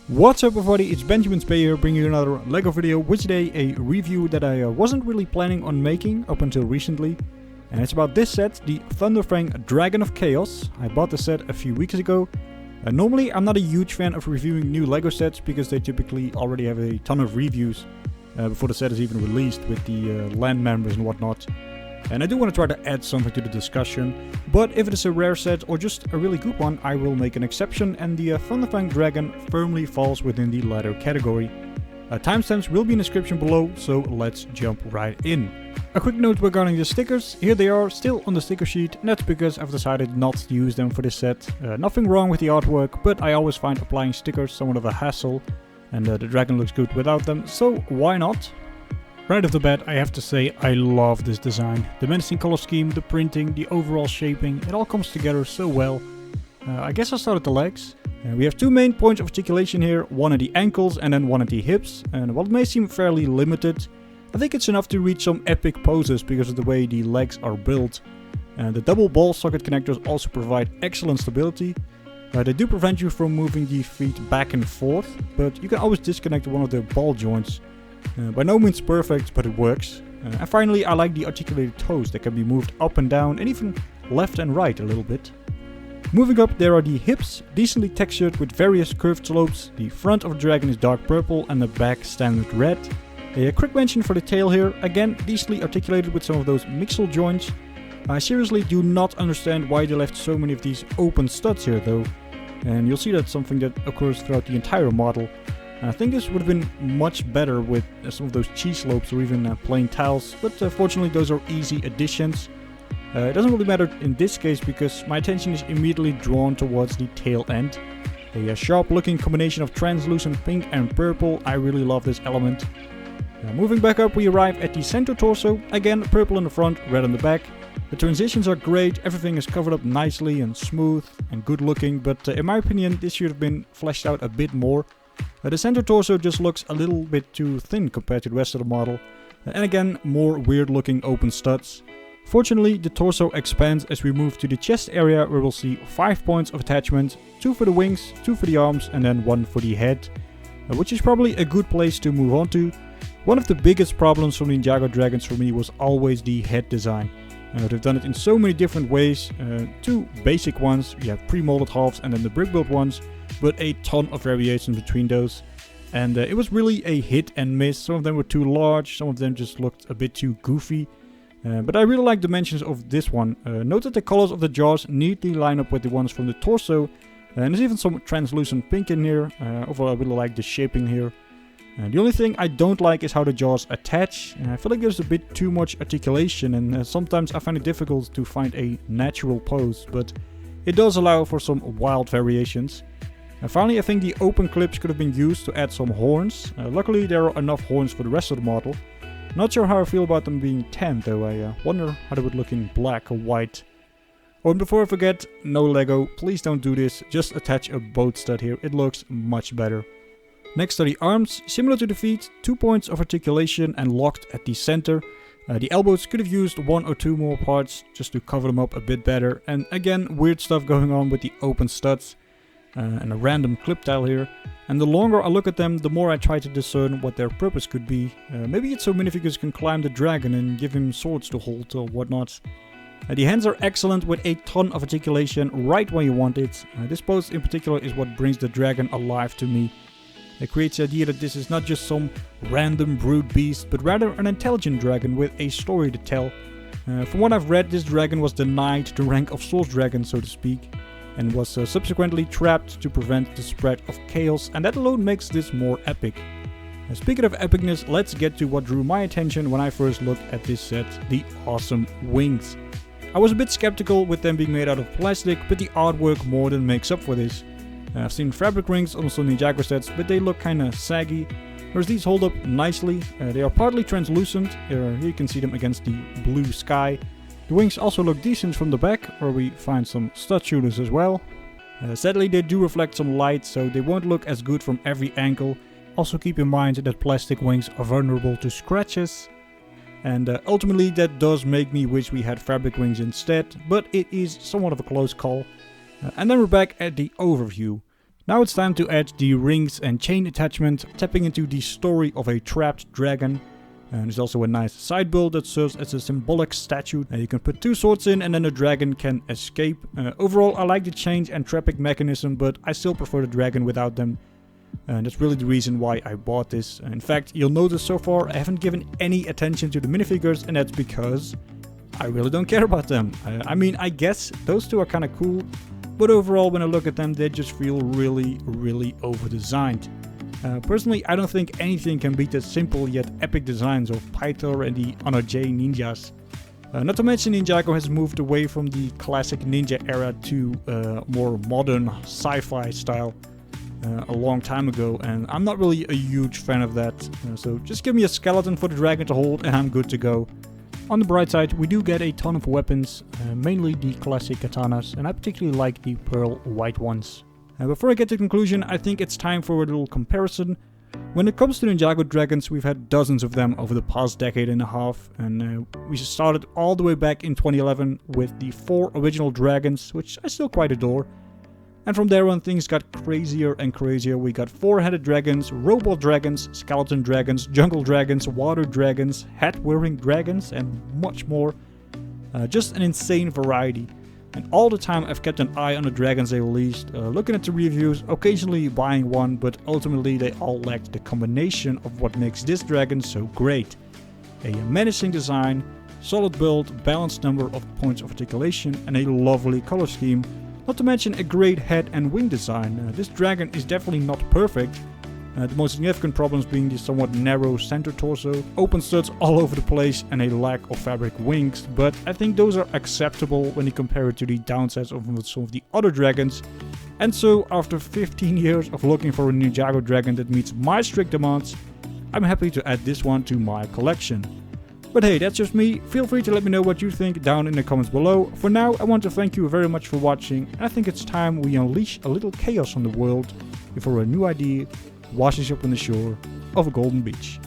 What's up everybody, it's Benjamin Spay here, bringing you another LEGO video, with today a review that I wasn't really planning on making up until recently. And it's about this set, the Thunderfang Dragon of Chaos. I bought the set a few weeks ago. Normally I'm not a huge fan of reviewing new LEGO sets because they typically already have a ton of reviews before the set is even released with the land members and whatnot. And I do want to try to add something to the discussion, but if it is a rare set or just a really good one, I will make an exception, and the Thunderfang Dragon firmly falls within the latter category. Timestamps will be in the description below, so let's jump right in. A quick note regarding the stickers. Here they are, still on the sticker sheet, and that's because I've decided not to use them for this set. Nothing wrong with the artwork, but I always find applying stickers somewhat of a hassle, and the dragon looks good without them, so why not? Right off the bat, I have to say I love this design. The menacing color scheme, the printing, the overall shaping, it all comes together so well. I guess I'll start at the legs. We have two main points of articulation here, one at the ankles and then one at the hips. And while it may seem fairly limited, I think it's enough to reach some epic poses because of the way the legs are built. The double ball socket connectors also provide excellent stability. They do prevent you from moving the feet back and forth, but you can always disconnect one of the ball joints. By no means perfect, but it works. And finally, I like the articulated toes that can be moved up and down and even left and right a little bit. Moving up, there are the hips, decently textured with various curved slopes. The front of the dragon is dark purple and the back standard red. A quick mention for the tail here, again decently articulated with some of those mixel joints. I seriously do not understand why they left so many of these open studs here though. And you'll see that's something that occurs throughout the entire model. I think this would have been much better with some of those cheese slopes or even plain tiles, but fortunately those are easy additions. It doesn't really matter in this case because my attention is immediately drawn towards the tail end. A sharp looking combination of translucent pink and purple, I really love this element. Moving back up, we arrive at the center torso, again purple in the front, red on the back. The transitions are great, everything is covered up nicely and smooth and good looking, but in my opinion this should have been fleshed out a bit more. The center torso just looks a little bit too thin compared to the rest of the model, and again more weird looking open studs. Fortunately, the torso expands as we move to the chest area, where we'll see 5 points of attachment, 2 for the wings, 2 for the arms and then 1 for the head, which is probably a good place to move on to. One of the biggest problems from the Ninjago dragons for me was always the head design. They've done it in so many different ways, 2 basic ones, you have pre-molded halves and then the brick built ones, but a ton of variations between those. And it was really a hit and miss. Some of them were too large, some of them just looked a bit too goofy. But I really like the dimensions of this one. Note that the colors of the jaws neatly line up with the ones from the torso. And there's even some translucent pink in here. Overall I really like the shaping here. The only thing I don't like is how the jaws attach. I feel like there's a bit too much articulation, and sometimes I find it difficult to find a natural pose. But it does allow for some wild variations. And finally, I think the open clips could have been used to add some horns. Luckily there are enough horns for the rest of the model. Not sure how I feel about them being tan though. I wonder how they would look in black or white. Oh, and before I forget, no Lego, please don't do this. Just attach a boat stud here, it looks much better. Next are the arms, similar to the feet, 2 points of articulation and locked at the center. The elbows could have used 1 or 2 more parts just to cover them up a bit better. And again, weird stuff going on with the open studs. And a random clip tile here. And the longer I look at them, the more I try to discern what their purpose could be. Maybe it's so Minifigures can climb the dragon and give him swords to hold or whatnot. The hands are excellent with a ton of articulation right where you want it. This pose in particular is what brings the dragon alive to me. It creates the idea that this is not just some random brute beast, but rather an intelligent dragon with a story to tell. From what I've read, this dragon was denied the rank of Source Dragon, so to speak, and was subsequently trapped to prevent the spread of chaos, and that alone makes this more epic. Speaking of epicness, let's get to what drew my attention when I first looked at this set, the awesome wings. I was a bit skeptical with them being made out of plastic, but the artwork more than makes up for this. I've seen fabric rings on some Ninjago sets, but they look kinda saggy, whereas these hold up nicely. They are partly translucent, here you can see them against the blue sky. The wings also look decent from the back, where we find some stud shooters as well. Sadly they do reflect some light, so they won't look as good from every angle. Also keep in mind that plastic wings are vulnerable to scratches. And ultimately that does make me wish we had fabric wings instead, but it is somewhat of a close call. And then we're back at the overview. Now it's time to add the rings and chain attachment, tapping into the story of a trapped dragon. And there's also a nice side build that serves as a symbolic statue. You can put 2 swords in and then the dragon can escape. Overall, I like the change and trapping mechanism, but I still prefer the dragon without them. And that's really the reason why I bought this. In fact, you'll notice so far I haven't given any attention to the minifigures, and that's because I really don't care about them. I mean, I guess those 2 are kind of cool, but overall when I look at them they just feel really over-designed. Personally, I don't think anything can beat the simple yet epic designs of Pythor and the Honor J ninjas. Not to mention Ninjago has moved away from the classic ninja era to more modern sci-fi style a long time ago, and I'm not really a huge fan of that. So just give me a skeleton for the dragon to hold and I'm good to go. On the bright side, we do get a ton of weapons, mainly the classic katanas, and I particularly like the pearl white ones. Before I get to the conclusion, I think it's time for a little comparison. When it comes to Ninjago dragons, we've had dozens of them over the past decade and a half, and we started all the way back in 2011 with the 4 original dragons, which I still quite adore. And from there on things got crazier and crazier. We got 4-headed dragons, robot dragons, skeleton dragons, jungle dragons, water dragons, hat-wearing dragons, and much more. Just an insane variety. And all the time I've kept an eye on the dragons they released, looking at the reviews, occasionally buying one, but ultimately they all lacked the combination of what makes this dragon so great. A menacing design, solid build, balanced number of points of articulation, and a lovely color scheme. Not to mention a great head and wing design. This dragon is definitely not perfect. The most significant problems being the somewhat narrow center torso, open studs all over the place and a lack of fabric wings, but I think those are acceptable when you compare it to the downsides of some of the other dragons. And so after 15 years of looking for a Ninjago dragon that meets my strict demands, I'm happy to add this one to my collection. But hey, that's just me. Feel free to let me know what you think down in the comments below. For now, I want to thank you very much for watching. And I think it's time we unleash a little chaos on the world before a new idea washes up on the shore of a golden beach.